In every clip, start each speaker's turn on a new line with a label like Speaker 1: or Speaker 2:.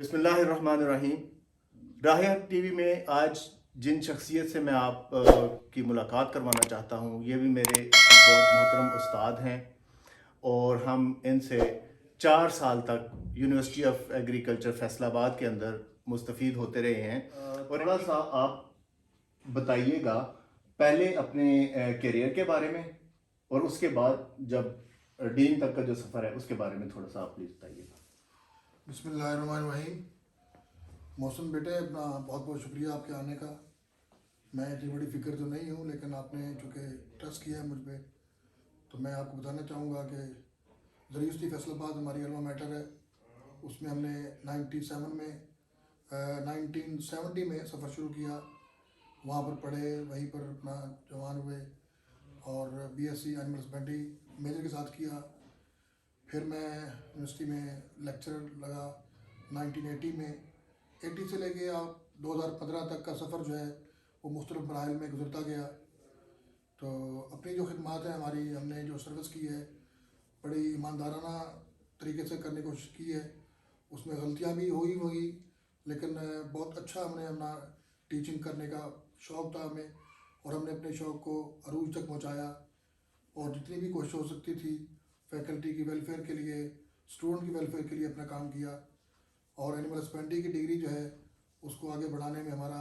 Speaker 1: बिस्मिल्लाहिर्रहमानिर्रहीम। राह टीवी में आज जिन शख्सियत से मैं आप की मुलाकात करवाना चाहता हूँ, ये भी मेरे बहुत मोहतरम उस्ताद हैं और हम इनसे 4 साल तक यूनिवर्सिटी ऑफ एग्रीकल्चर फैसलाबाद के अंदर मुस्तफ़ीद होते रहे हैं। और थोड़ा सा आप बताइएगा पहले अपने करियर के बारे में, और उसके बाद जब डीन तक का जो सफ़र है उसके बारे में थोड़ा सा आप प्लीज़ बताइएगा।
Speaker 2: बिस्मिल्लाहिर्रहमानिर्रहीम। मौसम बेटे, अपना बहुत बहुत शुक्रिया आपके आने का। मैं इतनी बड़ी फ़िक्र तो नहीं हूँ, लेकिन आपने चूँकि ट्रस्ट किया है मुझ पर, तो मैं आपको बताना चाहूँगा कि यूनिवर्सिटी फैसलाबाद हमारी अल्मा मैटर है। उसमें हमने 1970 में सफ़र शुरू किया। वहाँ पर पढ़े, वहीं पर अपना जवान हुए और बीएससी एनिमल हस्बेंड्री मेजर के साथ किया। फिर मैं यूनिवर्सिटी में लेक्चरर लगा 1980 में। 80 से लेके आप 2015 तक का सफ़र जो है वो मुख्तलिफ मराहिल में गुजरता गया। तो अपनी जो खिदमात है हमारी, हमने जो सर्विस की है बड़ी ईमानदाराना तरीके से करने की कोशिश की है। उसमें गलतियाँ भी हुई, लेकिन बहुत अच्छा हमने अपना टीचिंग करने का शौक़ था हमें, और हमने अपने शौक़ को अरूज तक पहुँचाया। और जितनी भी कोशिश हो सकती थी फैकल्टी की वेलफेयर के लिए, स्टूडेंट की वेलफेयर के लिए अपना काम किया। और एनिमल हस्बेंड्री की डिग्री जो है उसको आगे बढ़ाने में हमारा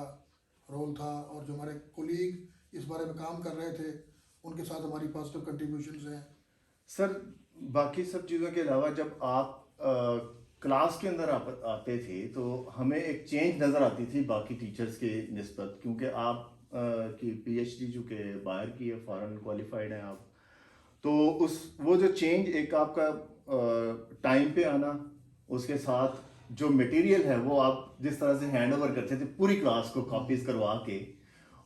Speaker 2: रोल था, और जो हमारे कोलीग इस बारे में काम कर रहे थे उनके साथ हमारी पॉजिटिव कंट्रीब्यूशंस हैं।
Speaker 1: सर, बाकी सब चीज़ों के अलावा जब आप क्लास के अंदर आप आते थे तो हमें एक चेंज नज़र आती थी बाकी टीचर्स के निस्बत, क्योंकि आप की पीएचडी चूँकि बाहर की है, फॉरेन क्वालिफाइड हैं आप, तो उस वो जो चेंज एक आपका टाइम पे आना, उसके साथ जो मटेरियल है वो आप जिस तरह से हैंड ओवर करते थे पूरी क्लास को कॉपीज करवा के,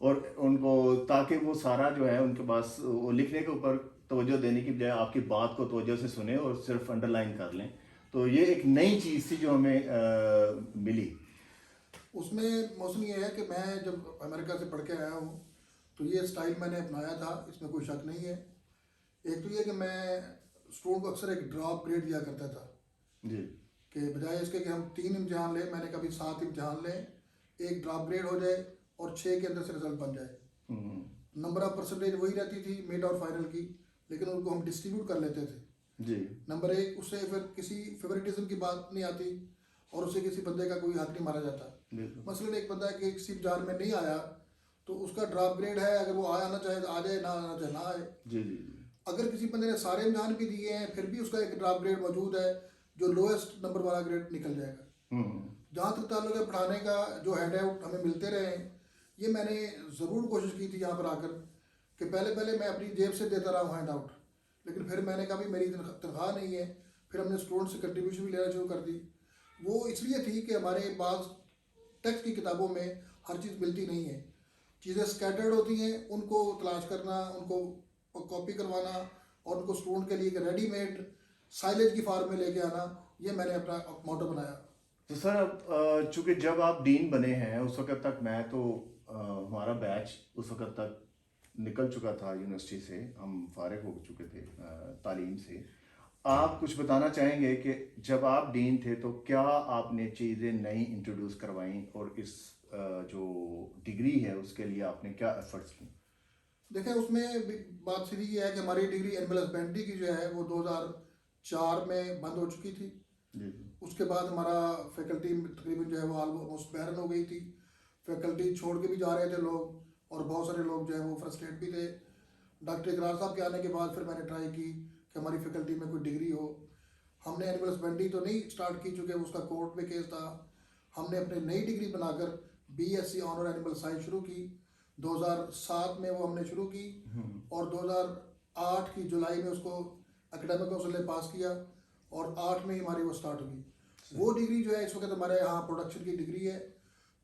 Speaker 1: और उनको ताकि वो सारा जो है उनके पास वो लिखने के ऊपर तवज्जो देने की बजाय आपकी बात को तवज्जो से सुने और सिर्फ अंडरलाइन कर लें। तो ये एक नई चीज़ थी जो हमें मिली।
Speaker 2: उसमें मौसम ये है कि मैं जब अमेरिका से पढ़ के आया हूँ तो ये स्टाइल मैंने अपनाया था, इसमें कोई शक नहीं है। एक तो ये कि मैं स्टूडेंट को अक्सर एक ड्रॉप ग्रेड दिया करता था
Speaker 1: जी।
Speaker 2: कि बजाय इसके कि हम 3 इम्तिहान लें, मैंने कभी 7 इम्तिहान लें, एक ड्रॉप ग्रेड हो जाए और 6 के अंदर से रिजल्ट बन जाए। नंबर ऑफ परसेंटेज वही रहती थी मिड और फाइनल की, लेकिन उनको हम डिस्ट्रीब्यूट कर लेते थे।
Speaker 1: जी।
Speaker 2: नंबर एक, उससे फिर किसी फेवरेटिज्म की बात नहीं आती और उससे किसी बंदे का कोई हक नहीं मारा जाता। मसलन एक बंदा कि किसी इम्तिहान में नहीं आया तो उसका ड्रॉप ग्रेड है, अगर वो आना चाहे तो आ जाए, ना आना चाहे ना आए।
Speaker 1: जी। जी।
Speaker 2: अगर किसी बंदे ने सारे इम्तिहान भी दिए हैं फिर भी उसका एक ड्रॉप ग्रेड मौजूद है, जो लोएस्ट नंबर वाला ग्रेड निकल जाएगा। जहाँ तक ताल्लुक है पढ़ाने का, जो हैंड आउट हमें मिलते रहे हैं, ये मैंने ज़रूर कोशिश की थी यहाँ पर आकर कि पहले मैं अपनी जेब से देता रहा हूँ हैंड आउट, लेकिन फिर मैंने कहा भी मेरी तनख्वाह नहीं है। फिर हमने स्टूडेंट से कंट्रीब्यूशन भी लेना शुरू कर दी। वो इसलिए थी कि हमारे पास टेक्स्ट की किताबों में हर चीज़ मिलती नहीं है, चीज़ें स्कैटर्ड होती हैं, उनको तलाश करना, उनको कॉपी करवाना और उनको स्टूडेंट के लिए एक रेडीमेड साइलेज की फॉर्म में लेके आना, ये मैंने अपना मोटो बनाया।
Speaker 1: तो सर, अब चूंकि जब आप डीन बने हैं उस वक्त तक मैं तो हमारा बैच उस वक्त तक निकल चुका था यूनिवर्सिटी से, हम फारिग हो चुके थे तालीम से। आप कुछ बताना चाहेंगे कि जब आप डीन थे तो क्या आपने चीज़ें नई इंट्रोड्यूस करवाई, और इस जो डिग्री है उसके लिए आपने क्या एफर्ट्स की?
Speaker 2: देखें, उसमें बात सीधी ये है कि हमारी डिग्री एनिमल हस्बेंड्री की जो है वो 2004 में बंद हो चुकी थी।
Speaker 1: जी।
Speaker 2: उसके बाद हमारा फैकल्टी तकरीबन जो है वो ऑलमोस्ट बैरन हो गई थी। फैकल्टी छोड़ के भी जा रहे थे लोग, और बहुत सारे लोग जो है वो फ्रस्ट्रेट भी थे। डॉक्टर इकरार साहब के आने के बाद फिर मैंने ट्राई की कि हमारी फैकल्टी में कोई डिग्री हो। हमने एनिमल हस्बेंड्री तो नहीं स्टार्ट की चूँकि उसका कोर्ट में केस था। हमने अपनी नई डिग्री बनाकर बीएससी ऑनर एनिमल साइंस शुरू की। 2007 में वो हमने शुरू की, और 2008 की जुलाई में उसको एकेडमिक काउंसिल ने पास किया, और 8 में ही हमारी वो स्टार्ट हुई। वो डिग्री जो है इस वक्त हमारे यहाँ प्रोडक्शन की डिग्री है।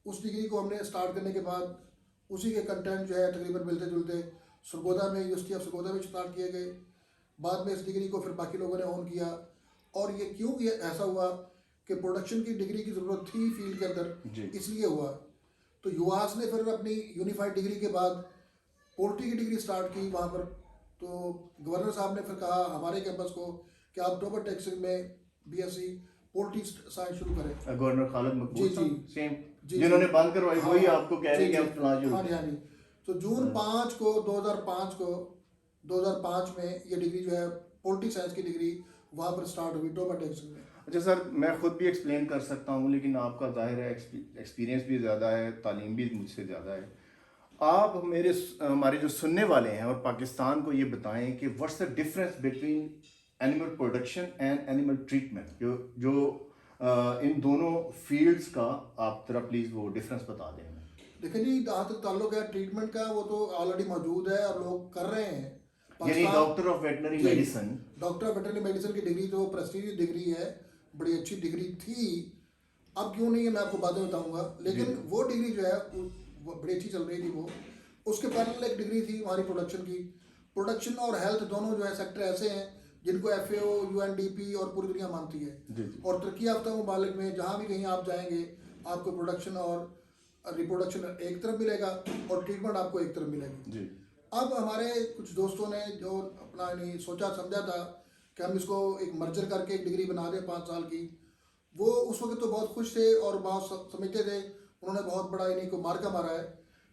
Speaker 2: उस डिग्री को हमने स्टार्ट करने के बाद उसी के कंटेंट जो है तकरीबन मिलते जुलते सरगोदा में, यूनिवर्सिटी ऑफ सरगोदा में स्टार्ट किए गए। बाद में इस डिग्री को फिर बाकी लोगों ने ऑन किया। और ये क्यों ये ऐसा हुआ कि प्रोडक्शन की डिग्री की ज़रूरत थी फील्ड के अंदर, इसलिए हुआ। तो यूआस ने फिर अपनी यूनिफाइड डिग्री के बाद पोल्ट्री की डिग्री स्टार्ट की वहाँ पर। तो गवर्नर साहब ने फिर कहा हमारे कैंपस को कि आप ड्रॉपर टैक्सिंग में बीएससी पोल्ट्री साइंस शुरू करें।
Speaker 1: गवर्नर खालिद मकबूल
Speaker 2: जी,
Speaker 1: साहब,
Speaker 2: जी।
Speaker 1: सेम
Speaker 2: जी,
Speaker 1: जिन्होंने
Speaker 2: जी।
Speaker 1: बंद करवाई
Speaker 2: हाँ,
Speaker 1: वही
Speaker 2: हाँ,
Speaker 1: आपको कह रहे हैं
Speaker 2: जी,
Speaker 1: कि हम
Speaker 2: जी।
Speaker 1: फलां जो
Speaker 2: हाँ जी, हाँ जी। तो जून 5 को 2005 में ये डिग्री जो है पोल्ट्री साइंस की डिग्री वहाँ पर स्टार्ट हुई टोबा टेक्सन में।
Speaker 1: अच्छा सर, मैं खुद भी एक्सप्लेन कर सकता हूँ, लेकिन आपका जाहिर है एक्सपीरियंस भी ज़्यादा है, तालीम भी मुझसे ज़्यादा है। आप हमारे जो सुनने वाले हैं और पाकिस्तान को ये बताएं कि what's the difference between animal production and animal treatment, जो इन दोनों फील्ड्स का आप जरा प्लीज़ वो डिफरेंस बता दें हमें।
Speaker 2: देखिए जी, जहाँ तक ताल्लुक है ट्रीटमेंट का, वो तो ऑलरेडी मौजूद है और लोग कर रहे हैं।
Speaker 1: यानी doctor of veterinary medicine,
Speaker 2: doctor of veterinary medicine की डिग्री जो प्रेस्टीजियस डिग्री है, बड़ी अच्छी डिग्री थी, अब क्यों नहीं है मैं आपको बाद में बताऊंगा, लेकिन वो डिग्री जो है वो बड़ी अच्छी चल रही थी। वो उसके पैरेलल एक डिग्री थी हमारी प्रोडक्शन की। प्रोडक्शन और हेल्थ दोनों जो है सेक्टर ऐसे हैं जिनको FAO, UNDP और पूरी दुनिया मानती है। और तरक्की याफ्ता ममालिक में जहाँ भी कहीं आप जाएंगे, आपको प्रोडक्शन और रिप्रोडक्शन एक तरफ मिलेगा और ट्रीटमेंट आपको एक तरफ मिलेगी।
Speaker 1: जी।
Speaker 2: अब हमारे कुछ दोस्तों ने जो अपना नहीं सोचा समझा था कि हम इसको एक मर्जर करके एक डिग्री बना दें 5 साल की, वो उस वक्त तो बहुत खुश थे और बहुत समझते थे, उन्होंने बहुत बड़ा इन्हीं को मार्का मारा है।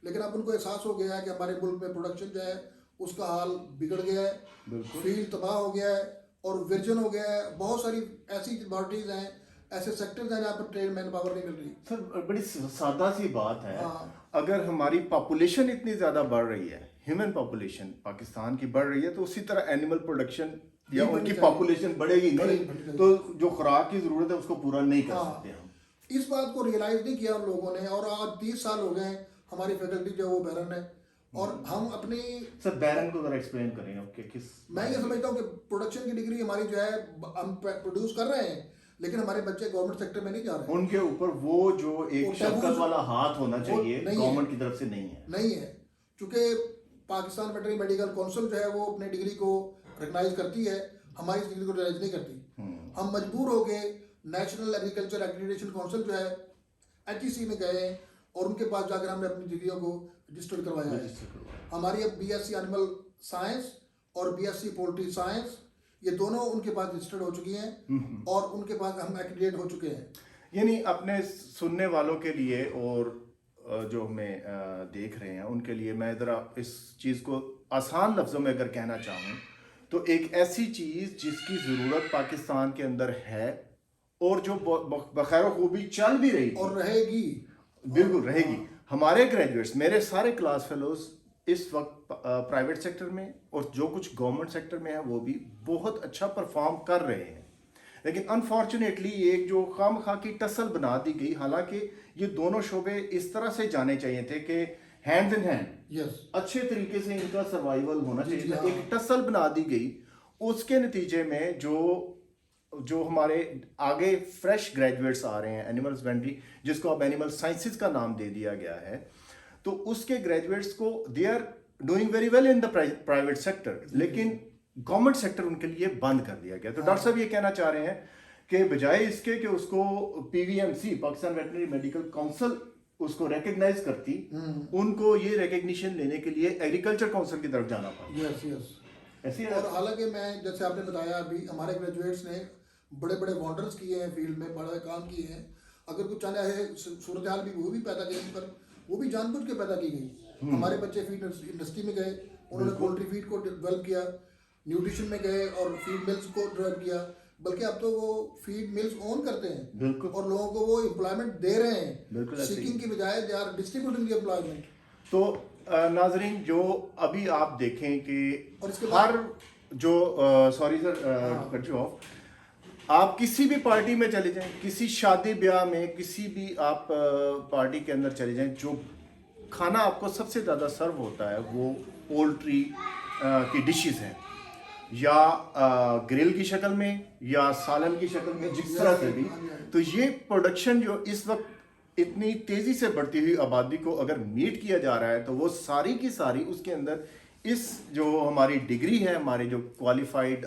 Speaker 2: लेकिन अब उनको एहसास हो गया है कि हमारे मुल्क में प्रोडक्शन जो है उसका हाल बिगड़ गया है, फील्ड तबाह हो गया है और वर्जन हो गया है। बहुत सारी ऐसी लैबोरेटरीज हैं, ऐसे सेक्टर्स हैं जहाँ पर ट्रेन मैन पावर नहीं मिल रही।
Speaker 1: सर बड़ी सादा सी बात है,
Speaker 2: हाँ।
Speaker 1: अगर हमारी पॉपुलेशन इतनी ज़्यादा बढ़ रही है, ह्यूमन पॉपुलेशन पाकिस्तान की बढ़ रही है, तो उसी तरह एनिमल प्रोडक्शन या उनकी पॉपुलेशन बढ़ेगी नहीं, तो जो खुराक की ज़रूरत है उसको पूरा नहीं कर सकते हम।
Speaker 2: इस बात को रियलाइज नहीं किया उन लोगों ने, और आज 30 साल हो गए हमारी फैकल्टी जो वो बैरन है, और हम अपनी
Speaker 1: सर बैरन को जरा एक्सप्लेन करें आपके किस।
Speaker 2: मैं ये समझता हूँ कि प्रोडक्शन की डिग्री हमारी जो है हम प्रोड्यूस कर रहे हैं, लेकिन हमारे बच्चे गवर्नमेंट सेक्टर में नहीं जा रहे हैं।
Speaker 1: उनके ऊपर वो जो एक शफकत वाला हाथ होना चाहिए गवर्नमेंट की तरफ से नहीं है।
Speaker 2: चूंकि पाकिस्तान वेटरनरी मेडिकल काउंसिल जो है वो अपनी डिग्री को रिकग्नाइज करती है, हमारी इस डिग्री को रिकग्नाइज नहीं करती। हम मजबूर हो गए, नेशनल एग्रीकल्चर एक्रेडिटेशन काउंसिल जो है HEC में गए और उनके पास जाकर हमने अपनी डिग्रियों को रजिस्टर्ड करवाया है। हमारी अब BSc एनिमल साइंस और BSc पोल्ट्री साइंस, ये दोनों उनके पास रजिस्टर्ड हो चुकी हैं और उनके पास हम एक्रेडिटेड हो चुके हैं।
Speaker 1: यानी अपने सुनने वालों के लिए और जो हमें देख रहे हैं उनके लिए मैं ज़रा इस चीज़ को आसान लफ्ज़ों में अगर कहना चाहूँ तो एक ऐसी चीज़ जिसकी ज़रूरत पाकिस्तान के अंदर है और जो बखैर खूबी चल भी रही
Speaker 2: और रहेगी,
Speaker 1: बिल्कुल रहेगी। हमारे ग्रेजुएट्स, मेरे सारे क्लास फेलोज इस वक्त प्राइवेट सेक्टर में और जो कुछ गवर्नमेंट सेक्टर में है वो भी बहुत अच्छा परफॉर्म कर रहे हैं, लेकिन अनफॉर्चुनेटली एक जो खामखा की टसल बना दी गई, हालांकि ये दोनों शोबे इस तरह से जाने चाहिए थे कि हैंड इन हैंड अच्छे तरीके से इनका सर्वाइवल होना चाहिए था। एक टसल बना दी गई, उसके नतीजे में जो हमारे आगे फ्रेश ग्रेजुएट्स आ रहे हैं एनिमल हस्बेंड्री, जिसको अब एनिमल साइंसेज का नाम दे दिया गया है, तो उसके ग्रेजुएट्स को they are doing very well in the private sector, लेकिन गवर्नमेंट सेक्टर उनके लिए बंद कर दिया गया। तो डॉक्टर साहब ये कहना चाह रहे हैं कि बजाय इसके कि उसको PVMC Pakistan veterinary medical council उसको रिकग्नाइज करती, उनको ये रिकग्निशन लेने के लिए एग्रीकल्चर काउंसिल की तरफ जाना पड़ा।
Speaker 2: ऐसी है। और हालांकि मैं जैसे आपने बताया अभी हमारे ग्रेजुएट्स ने बड़े बड़े वंडर्स किए हैं, फील्ड में बड़े काम किए हैं। अगर कुछ चाहे है सूरत हाल भी वो भी पैदा की, पर वो भी जानबूझ के पैदा की गई। हमारे बच्चे फीड इंडस्ट्री में गए, उन्होंने पोल्ट्री फीड को डेवलप किया, न्यूट्रिशन में गए और फीड मिल्स को डेवलप किया, बल्कि अब तो वो फीड मिल्स ओन करते हैं और लोगों को वो एम्प्लॉयमेंट दे रहे हैं, सीकिंग की बजाय they are distributing the employment.
Speaker 1: तो नाजरीन, जो अभी आप देखें कि हर जो sorry sir cut you off, आप किसी भी पार्टी में चले जाएं, किसी शादी ब्याह में, किसी भी आप पार्टी के अंदर चले जाएं, जो खाना आपको सबसे ज़्यादा सर्व होता है वो पोल्ट्री की डिशेस हैं, या ग्रिल की शक्ल में या सालन की शक्ल में, जिस तरह से भी। तो ये प्रोडक्शन जो इस वक्त इतनी तेज़ी से बढ़ती हुई आबादी को अगर मीट किया जा रहा है, तो वो सारी की सारी उसके अंदर इस जो हमारी डिग्री है, हमारे जो क्वालिफाइड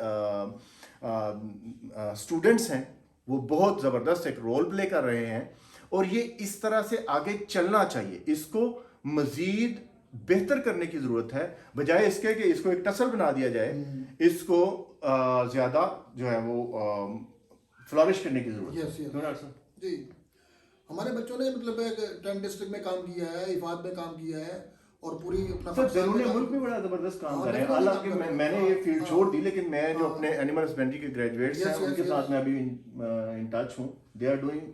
Speaker 1: स्टूडेंट्स हैं, वो बहुत ज़बरदस्त एक रोल प्ले कर रहे हैं। और ये इस तरह से आगे चलना चाहिए, इसको मज़ीद बेहतर करने की ज़रूरत है, बजाय इसके कि इसको एक टसल बना दिया जाए, इसको ज़्यादा जो है वो फ्लॉरिश करने की जरूरत
Speaker 2: Yes, yes.
Speaker 1: क्यों डॉक्टर साहब?
Speaker 2: जी, हमारे बच्चों ने मतलब एक 10 डिस्ट्रिक्ट में काम किया है, इफाद में काम किया है और पूरी अपना
Speaker 1: सर
Speaker 2: पाकिस्तान
Speaker 1: जरूर
Speaker 2: में
Speaker 1: मुल्क में बड़ा जबरदस्त काम
Speaker 2: हाँ,
Speaker 1: कर रहे हैं,
Speaker 2: definitely
Speaker 1: हालांकि
Speaker 2: काम कर रहे हैं।
Speaker 1: मैंने ये फील्ड
Speaker 2: हाँ,
Speaker 1: छोड़ दी, लेकिन मैं जो
Speaker 2: हाँ।
Speaker 1: अपने एनिमल हस्बेंड्री के ग्रेजुएट्स हैं
Speaker 2: Yes, yes,
Speaker 1: उनके
Speaker 2: yes.
Speaker 1: साथ मैं अभी इन टच हूँ, they are doing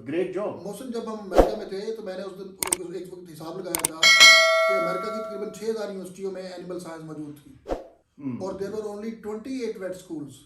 Speaker 1: great job.
Speaker 2: मौसम जब हम अमेरिका में थे तो मैंने उस दिन एक वक्त हिसाब लगाया था कि अमेरिका की तकरीबन 6000 यूनिवर्सिटियों में एनिमल साइंस मौजूद थी और there were only 28 vet schools